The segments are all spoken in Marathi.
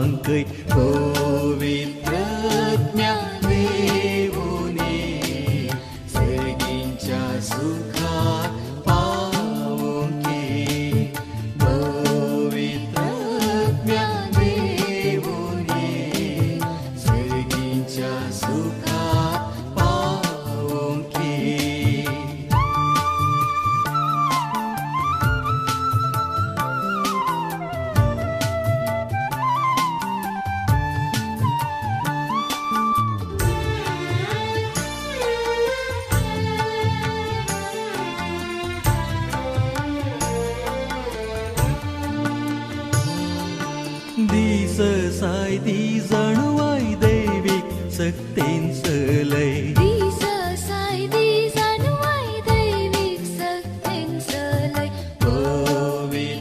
मांकई पवित्रज्ञ देवुनी सर्गींच्या सुखात पावून की पवित्रज्ञ देवुनी सर्गींच्या सुखात पावून की दिस साय दी जाणवाय दैविक सक्तींचलय दिस साय दी जाणवाय दैविक सक्तींचलय पवित्रज्ञ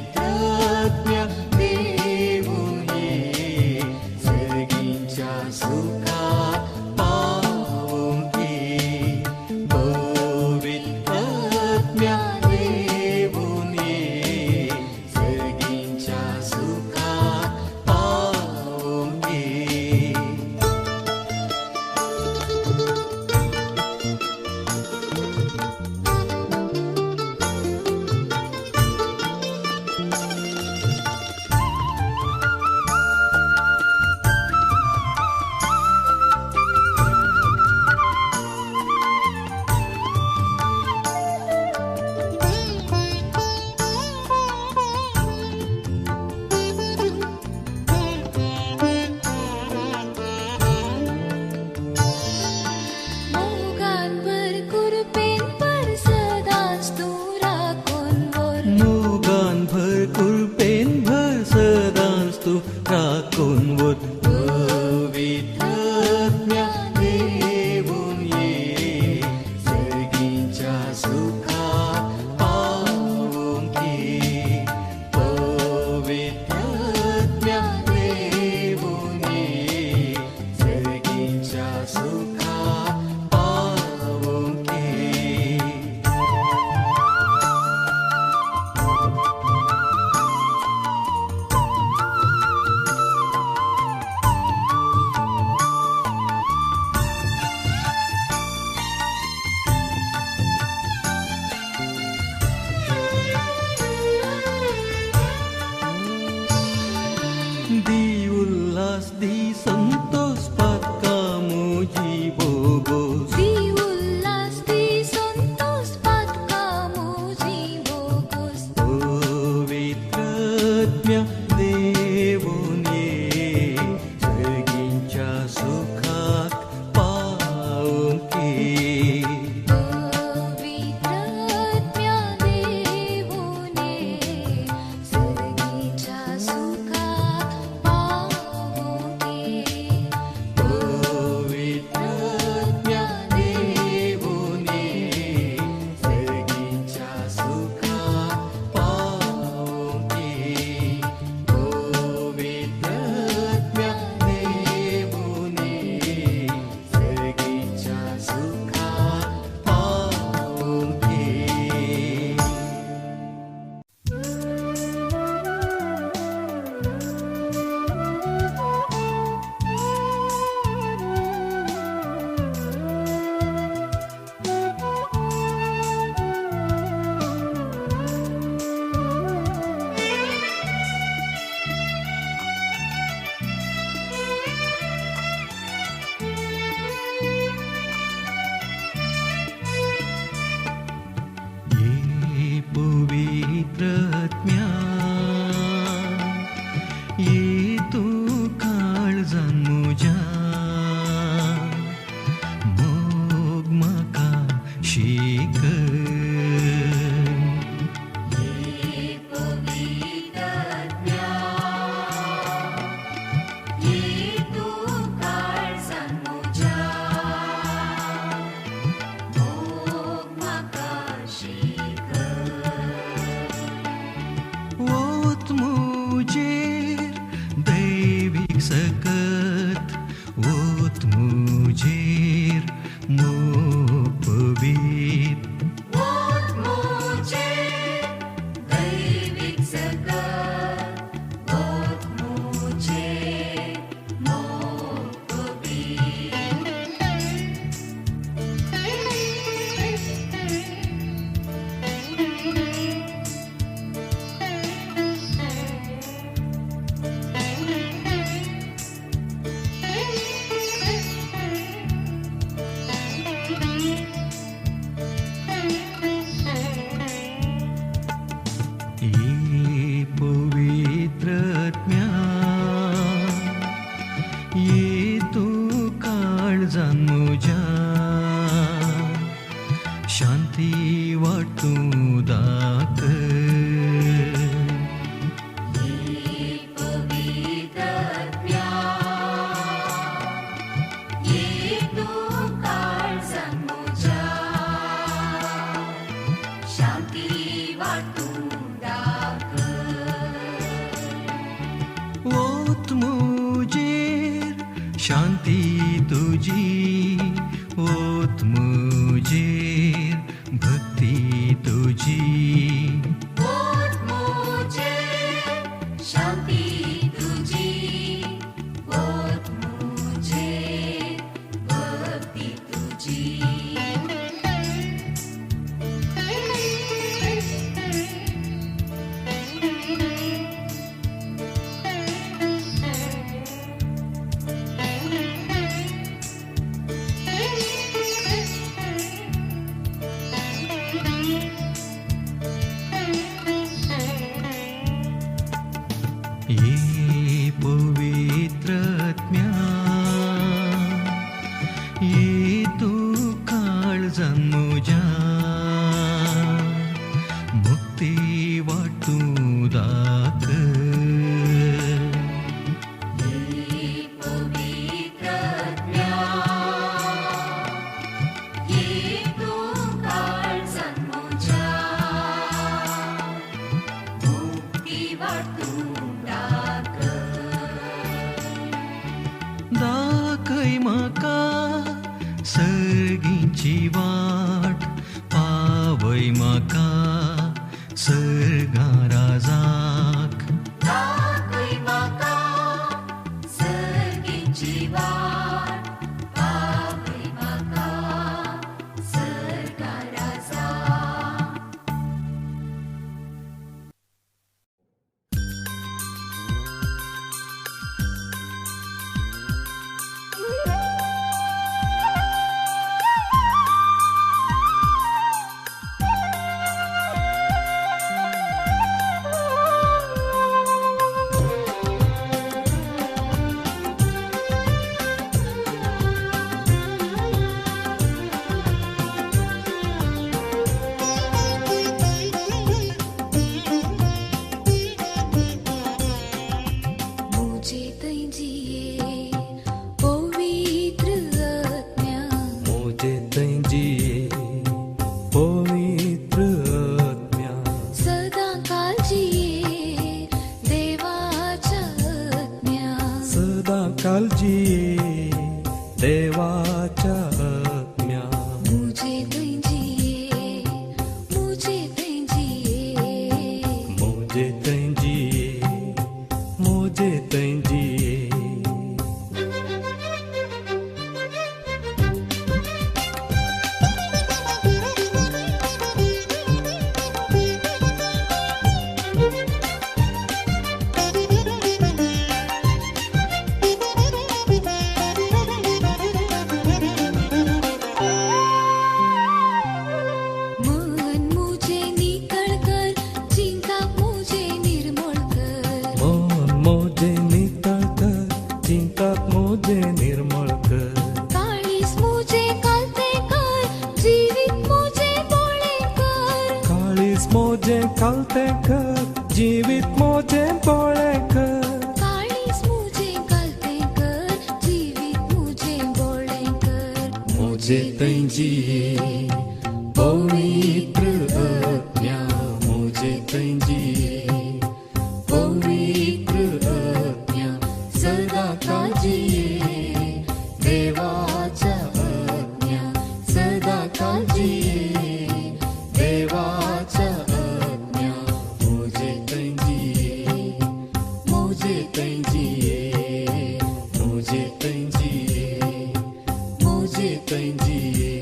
देवुनी सर्गींच्या सुखात पावून की पवित्रज्ञ देवुनी सर्गींच्या सुखात पावून की मोगांवर कुरपेन पर सदांच तू राखून वर मोगान भर कुरपेन भर सदांच तू राखून वर पवित्रज्ञ देवुनी सर्गींच्या सुखात पावून की पवित्रज्ञ देवुनी सर्गींच्या सुखात पावून की दी उल्लास दी संतोष पातकामुजी बोगोस दी उल्लास दी संतोष पातकामुजी बोगोस पवित्रज्ञ देवुनी सर्गींच्या सुखात पावून की पवित्रज्ञ देवुनी सर्गींच्या सुखात पावून की पवित्रज्ञ देवुनी सर्गींच्या सुखात पावून की पवित्रज्ञ देवुनी सर्गींच्या सुखात पावून की ये पवित्रज्ञा ये तू काळजान म्हज्या मोग म्हाका शिकय ओत मुजेर दैविक सकत ओत मुजेर मोग पवित्र दैविक सकत येतो काळजान म्हज्या शांती वाटूं दाखय ओत मुजेर शांती तुजी ओत मुजेर भक्ती तुजी शांती तुझी ओत मुझे भक्ती तुझी ये पवित्रात्म्या ये तू काळजान म्हज्या मुक्ती वाटूं दाखय दाखय म्हाका सर्गीची वाट पावय म्हाका सर्गा राजाक काळजी देवाच्या आज्ञा मुझे तेंजिए मुझे तेंजिए मुझे तेंजिए मुझे तेंजिए मन मुझे निकल कर चिंता मुझे निर्मूल कर मन मुझे निकल कर चिंता मुझे निर्मल कर काळीस मुझे कालते कर जीवित मुझे बोळे कर काळीस मुझे कालते कर जीवित मुझे बोळे कर काळीस मुझे कालते कर जीवित मुझे बोळे कर मुझे तेंजिए पवित्र आज्ञा मुझे तेंजिए पवित्र आज्ञा सदा काळजिये देवाच्या आज्ञा सदा काळजिये देवाच्या आज्ञा मुझे तेंजिए मुझे तेंजिए मुझे तेंजिए मुझे तेंजिए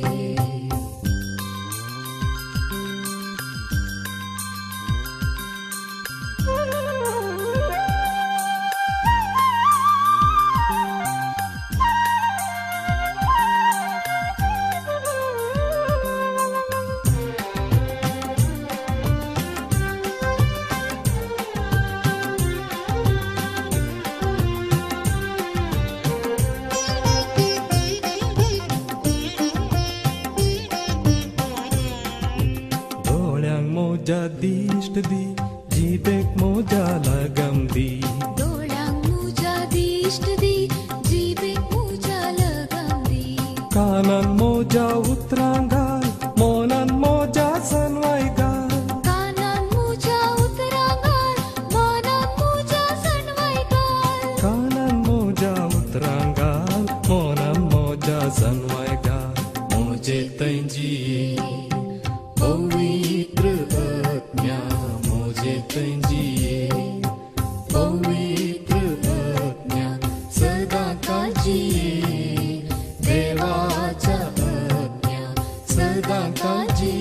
इष्ट दी जीवित मुझा लगम दी कानन मोजा उतरांगाल मोनन मोजा सनवाईगाल कानन मुझा उतरांगाल मोनन मुझा सनवाईगाल कानन मोजा उतरांगाल मोनन मोजा सनवाईगाल मोजे तंजी पवित्र आत्म्या मोजे तंजी पवित्र आत्म्या सदा काळजी देवाच्या आज्ञा सदा काळजी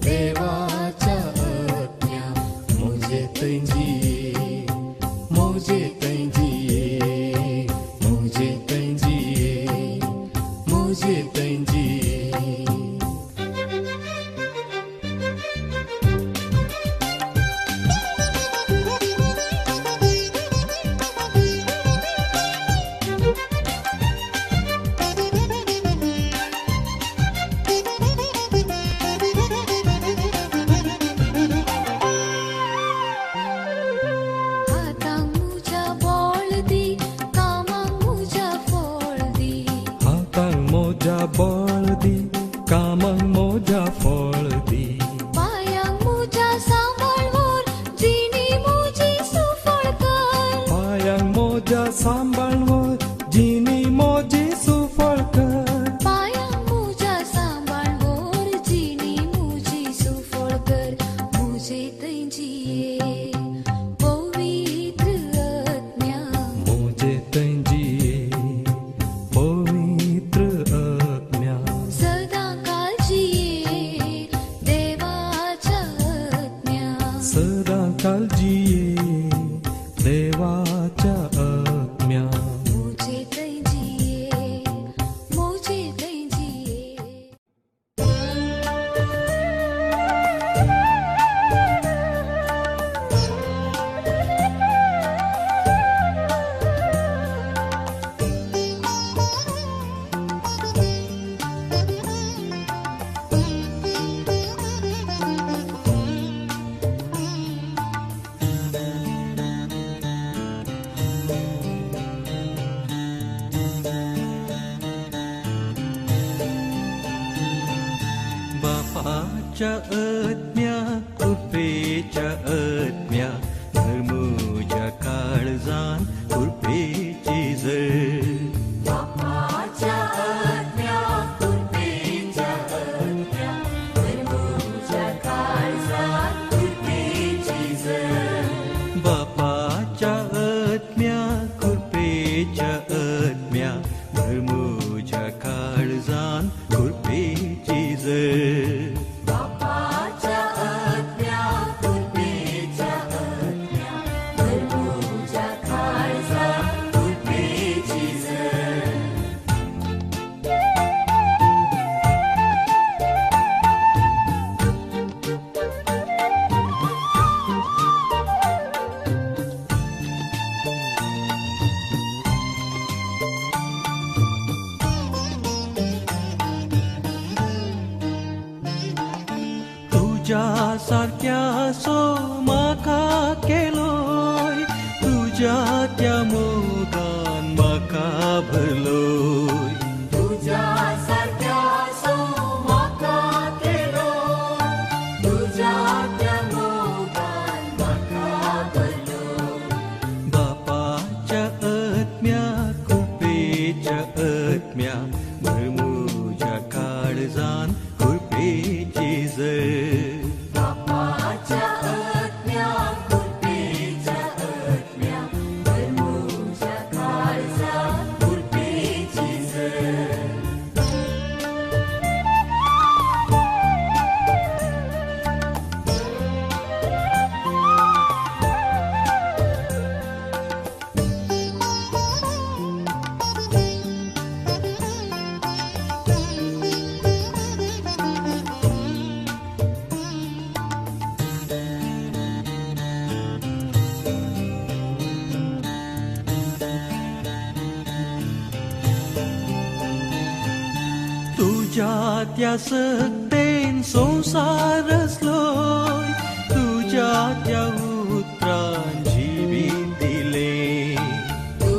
देवाच्या आज्ञा मोजे तंजी मोजे तंजी मोजे तंजी मोजे तंजी हातां मुझा बोल दी कामां मुझा फोल दी हातांग मोजा बळ दी कामांग मोजा फळ दी पायांग मुझा सांभाळवोर जिणी मुझी सुफळ कर पायांग मोजा सांभाळवर जिनी मोजी सुफळ कर पायांग मुझा सांभाळवोर जिणी मुझी सुफळ कर मुझे तंजिये पवित्र आज्ञा मोजे तंजी पवित्र आज्ञा सदा काळजीये देवाच्या आज्ञा सदा काळजी देवाच्या आज्ञा मुझे तंजिये मुझे तंजिये बापाच्या आज्ञा कृपेच्या आज्ञा धर्मोच्या काळजान कृपेची जळ बापाच्या आज्ञा कृपेच्या आज्ञा धर्मोच्या काळजात कृपेची जळ बापाच्या आज्ञा कृपेच्या आज्ञा धर्मोच्या काळजान कृपेची जळ बापाच्या आज्ञा कृपेच्या आज्ञा धर्मोच्या काळजात कृपेची जळ तुझ्या सारख्या सो माका केलोय तुझ्या त्या मोगान माका भरलोय तुझ्या सारख्या सो म्हाका केलो तुझ्या त्या मोगान म्हाका भरलो बापाच्या आत्म्या कृपेच्या आत्म्या भरमोच्या काळजान कृपेची जळ बापाच्या आज्ञा कृपेच्या आज्ञा धर्मोच्या काळजात कृपेची जळ तुझ्या त्या सक्तेन संसार रचलोय तुझ्या त्या उतरान जिवीत दिले तू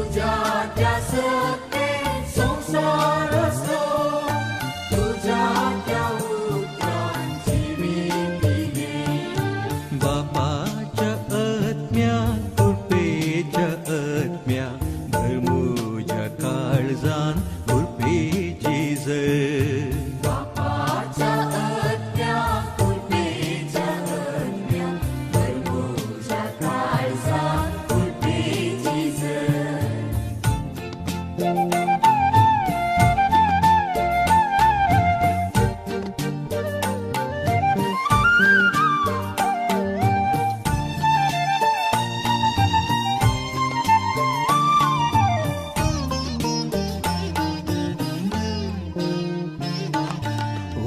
भरमूच्या काळजान उरपेची जर बापाच्या आज्ञा कुर्पेच्या आज्ञा भरमूच्या काळजात कुर्पेची जर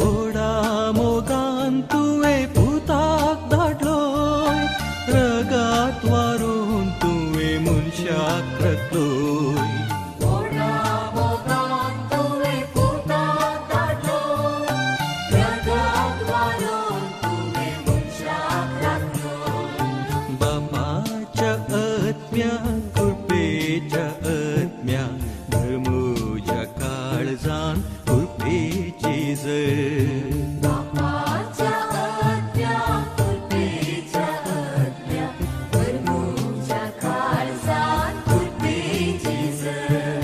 ओढा मोगान तुवे पुताक धाडलोय रगात वारून तुवे मनशाक रचलोय ओढा मोगान तुवे पुताक धाडलोय रगात वारून तुवे मनशाक राखलोय बापाच्या आत्म्या कृपेच्या आत्म्या धर्मूच्या काळजान कृपेची जर बापाच्या आज्ञा कुर्पेच्या आज्ञा भरमूच्या काळजात कुर्पेची जर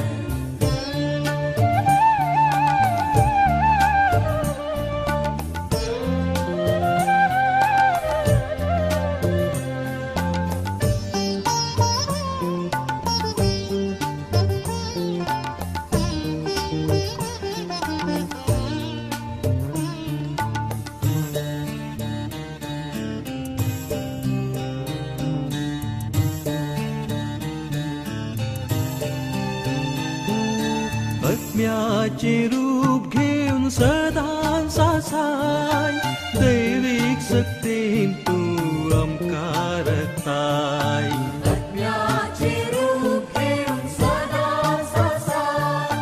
आत्म्याचे रूप घेऊन सदां सासाय दैविक सक्तीन तूं आमकां रचताय आत्म्याचे रूप घेऊन सदा सासाय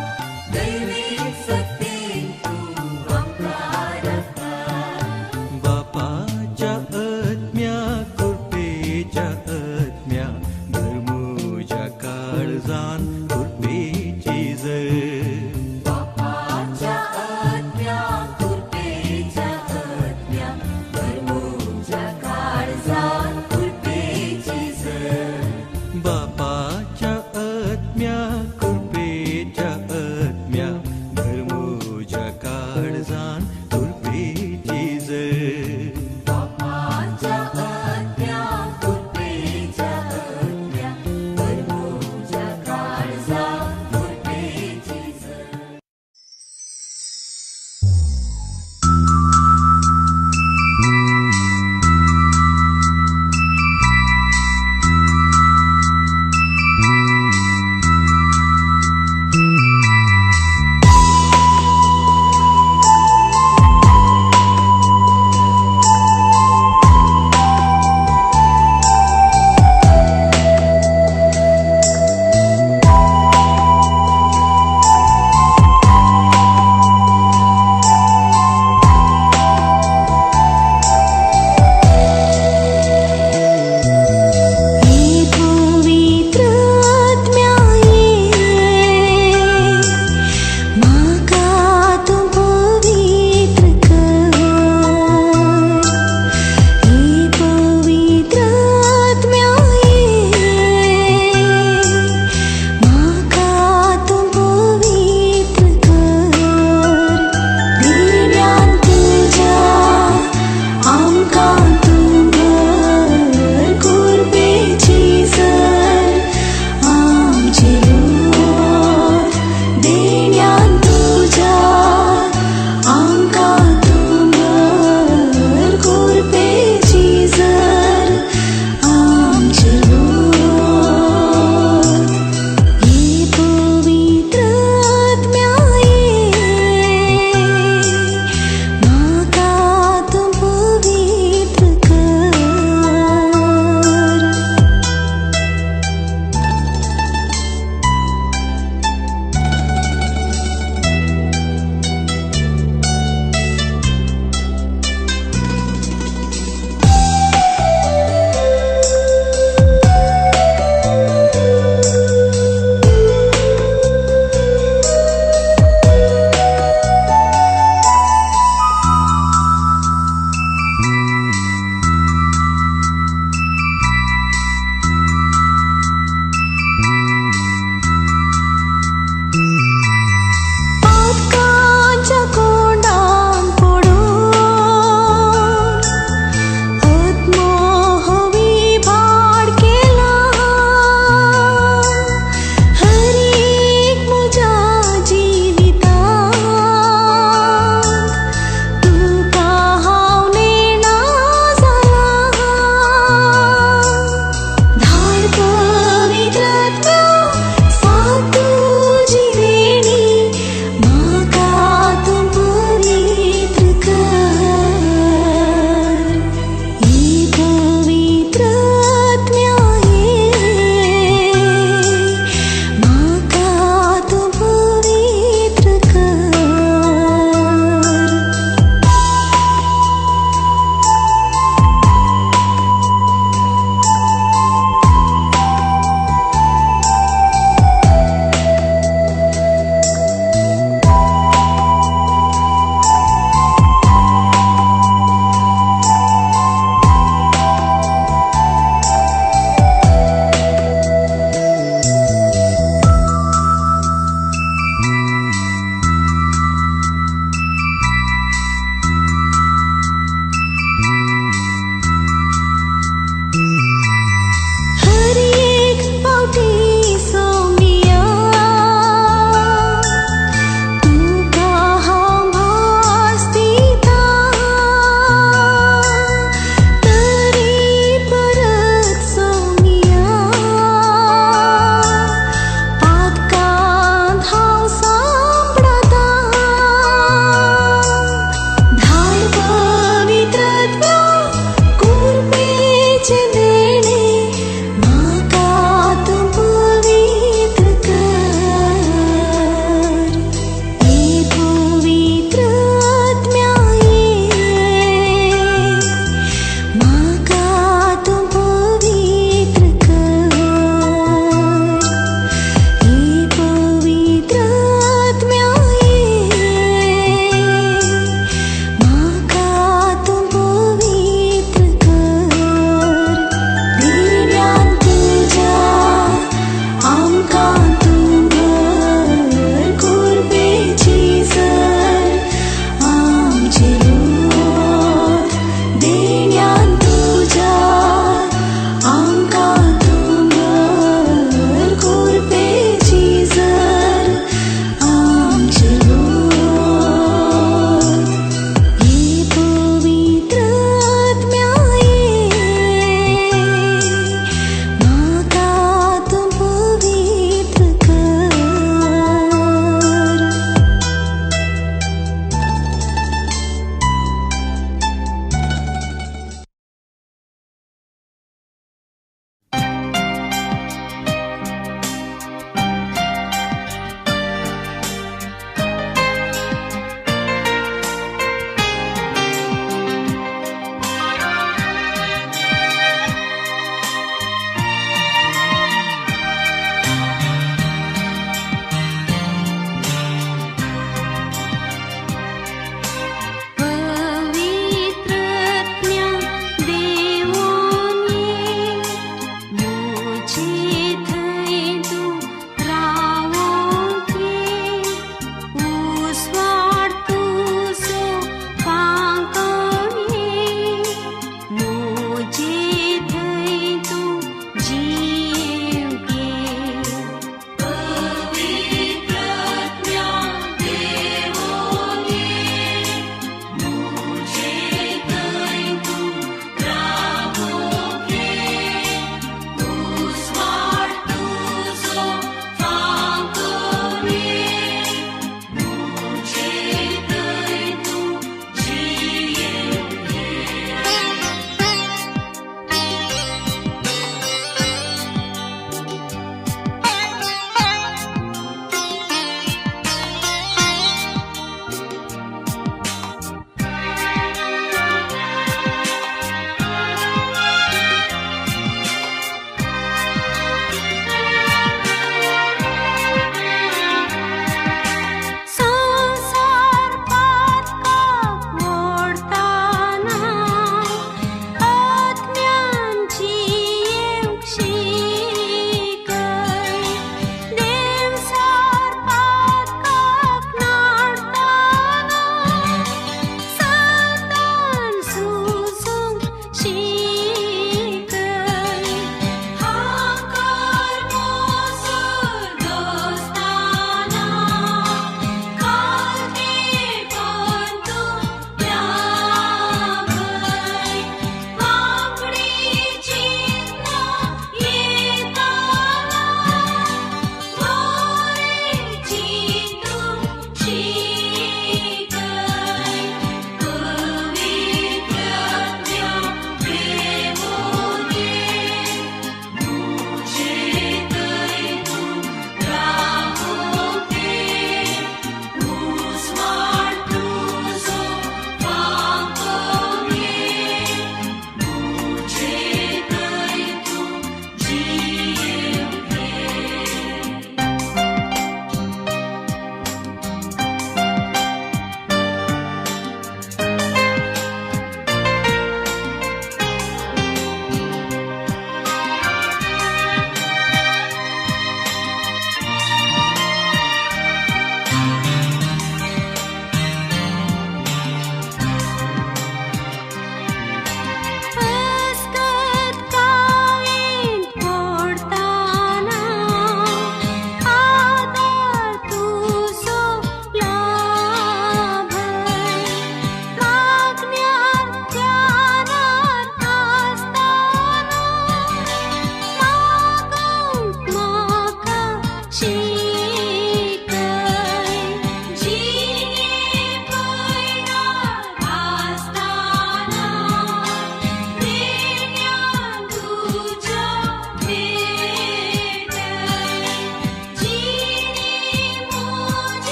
दैविक सक्तीन तूं आमकां रचताय बापाच्या आत्म्या कृपेच्या आत्म्या धर्मूच्या काळजान कृपेची जर बापाच्या आज्ञा कुर्पेच्या आज्ञा भरमूच्या काळजात कुर्पेची जर बापाच्या आत्म्या कृपेच्या आत्म्या धर्मूच्या काळजान कृपेची जर बापाच्या आज्ञा कुर्पेच्या आज्ञा भरमूच्या काळजात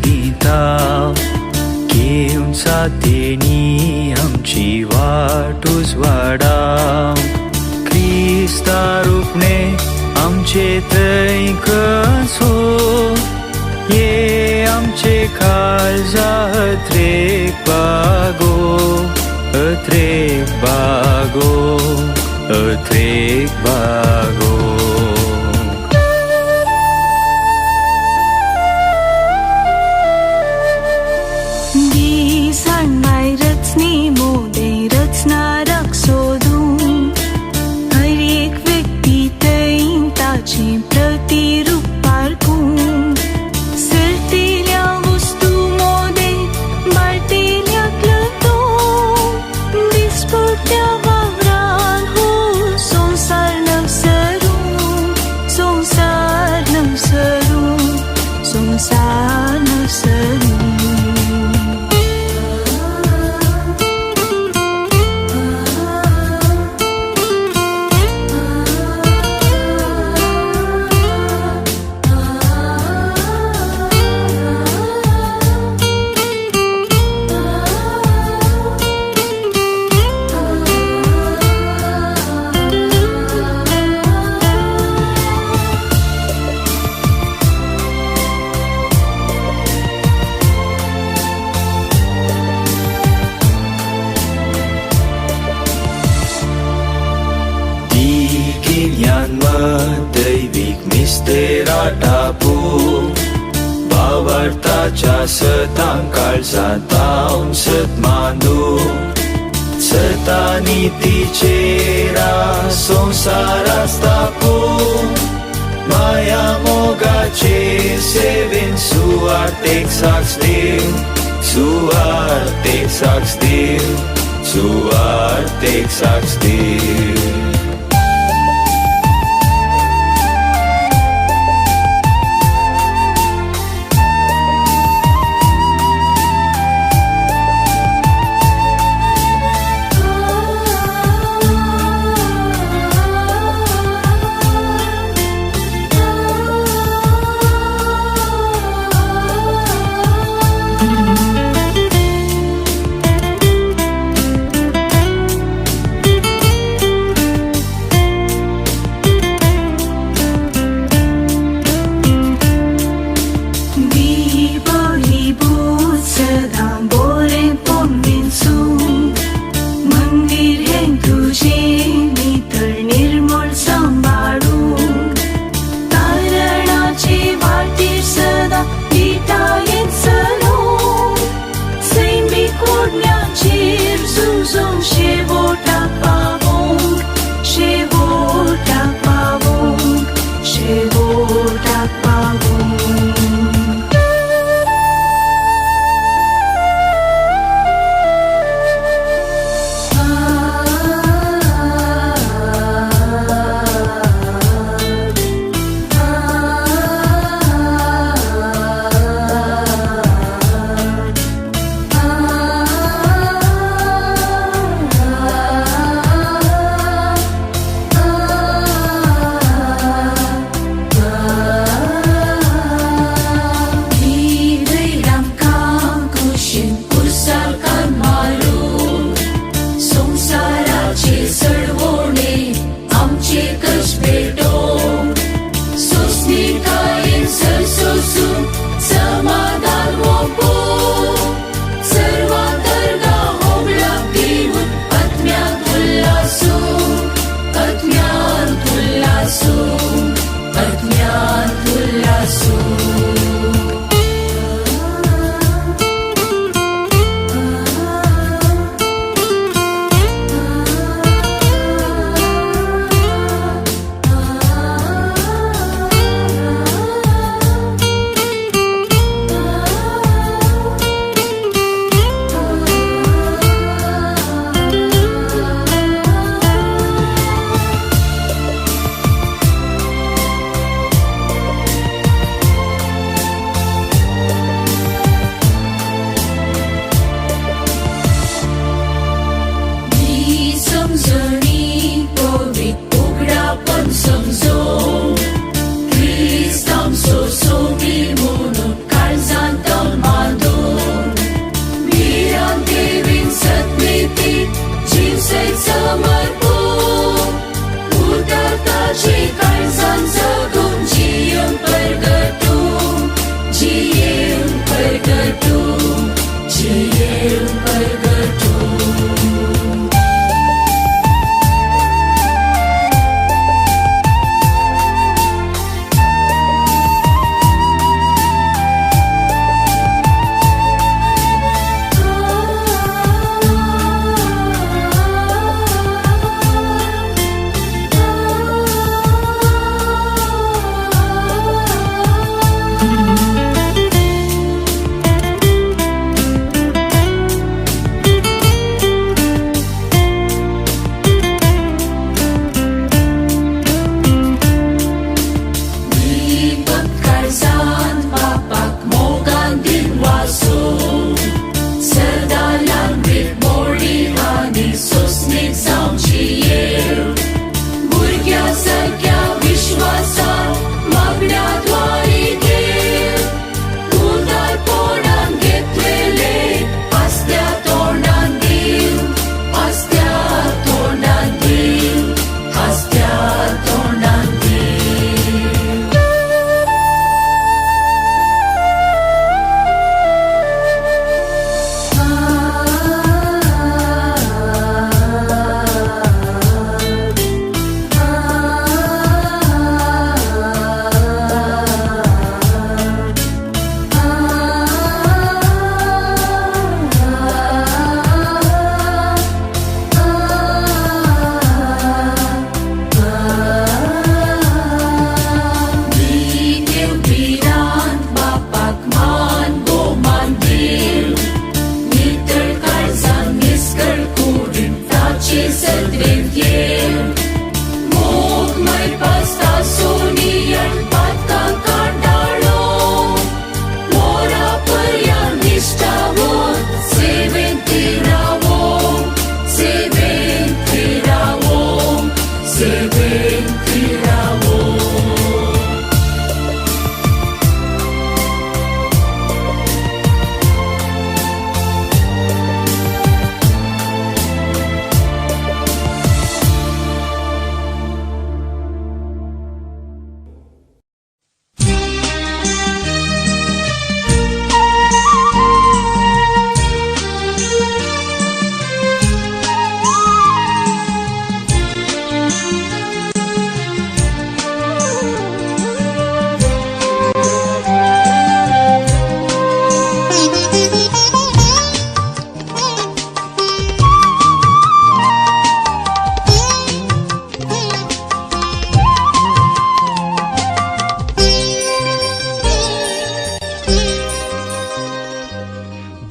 गीता घेऊन साथेनी आमची वाटूच वाडाव क्रिस्ता रूपणे आमचे थंय कसो ये आमचे काळजा अथरेक बागो अथरेक बागो अथरेक बागो दैविक मिस्तेरा टापू भावार्थाच्या सतां काळजात हांव सत मांडू सता नीतीचेरा संसारा स्थापू माया मोगाचे सेवेन सुवार्थेक साक्ष दिव सुवार्थेक साक्ष दिव सुवार्थेक साक्ष दिव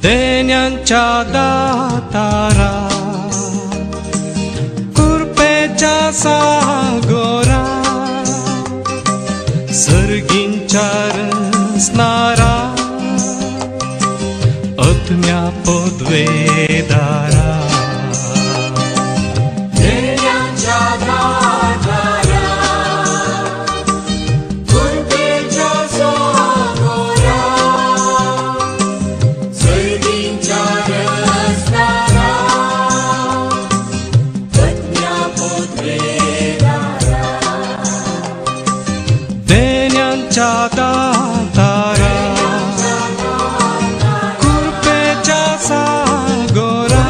देण्यांच्या दातारा कृपेच्या सागोरा सर्गींच्या रसणारा आत्म्या पदवेदारा देण्यांच्या दातारा कृपेच्या सागोरा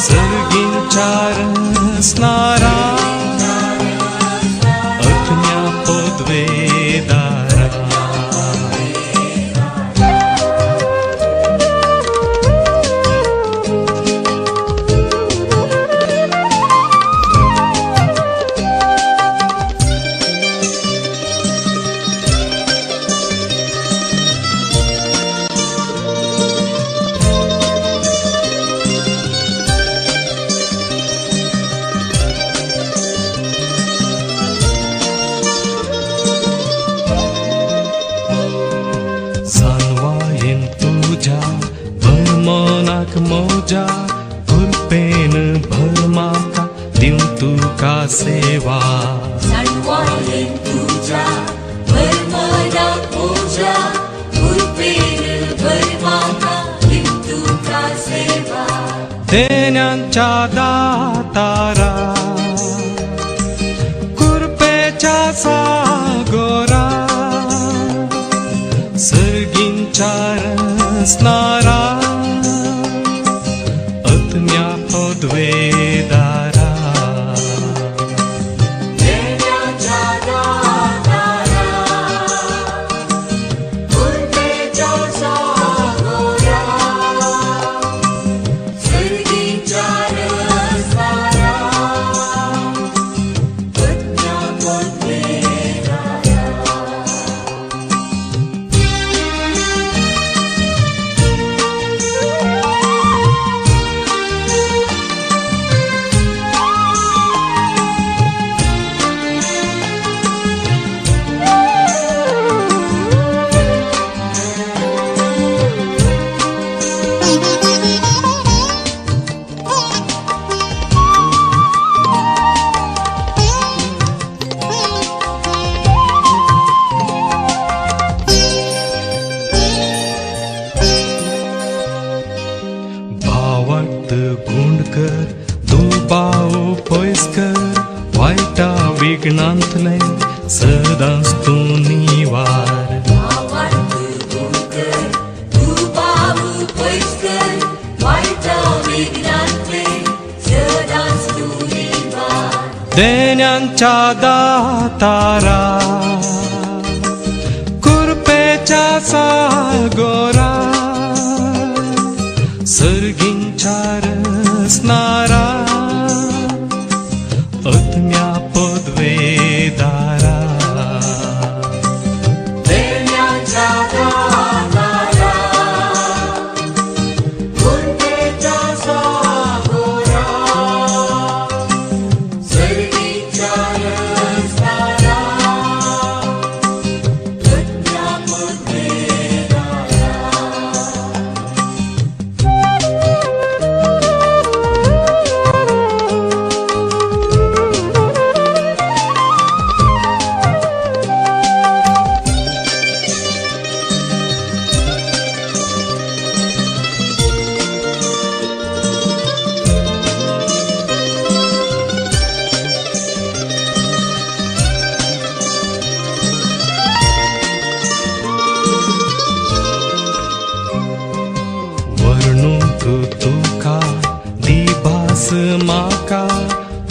सर्गींच्या रसणारा आत्म्या पदवेदारा सानवायेन तुझ्या भरमनाक मोजा कृपेन भरमाका दिवं तुका सेवा सानवायेन तुझ्या भरमनाक मोजा कृपेन भरमाका दिवं तुका सेवा देण्यांच्या दातारा कृपेच्या सागोरा सर्गींच्या रसणारा आत्म्या पदवेदारा देण्याच्या दातारा कृपेच्या सागोरा सर्गींच्या रसणारा आत्म्या पदवेदारा भावार्थ गुंडकर दुबाव पयसकर वाईटा विघ्नांतले सदांच तू निवार भावार्थ गुंडकर दुबाव पयसकर वाईटा विघ्नांतले सदांच तू निवार देण्यांच्या दातारा कृपेच्या सागोरा सर्गींच्या रसणारा आत्म्या पदवेदारा देण्याच्या दातारा कृपेच्या सागोरा सर्गींच्या रसणारा आत्म्या पदवेदारा वर्णूक तुका दिबास माका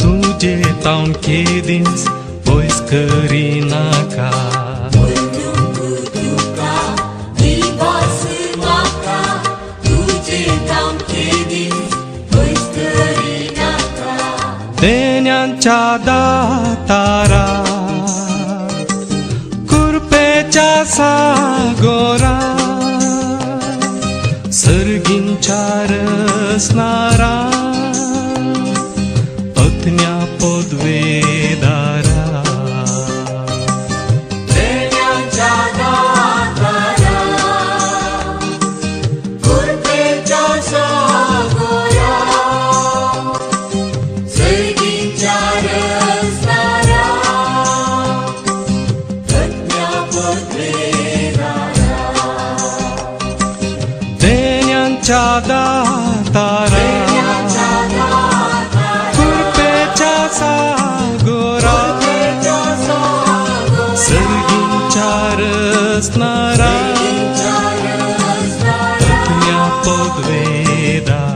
तुझे तावन केदीस पयस करिनाका तुका दिवस म्हाका तुझे काम केदीस पयस करिनाका देण्यांच्या दातारा कृपेच्या सागोरा असणारा अज्ञा पदवेदारा देण्याच्या दातारा कृपेच्या सागरा सर्गीच्या रस्तारा अज्ञापद्वेदारा देण्यांच्या दातारा कृपेच्या सागरा सर्गींच्या रचणारा अज्ञा पदवेदारा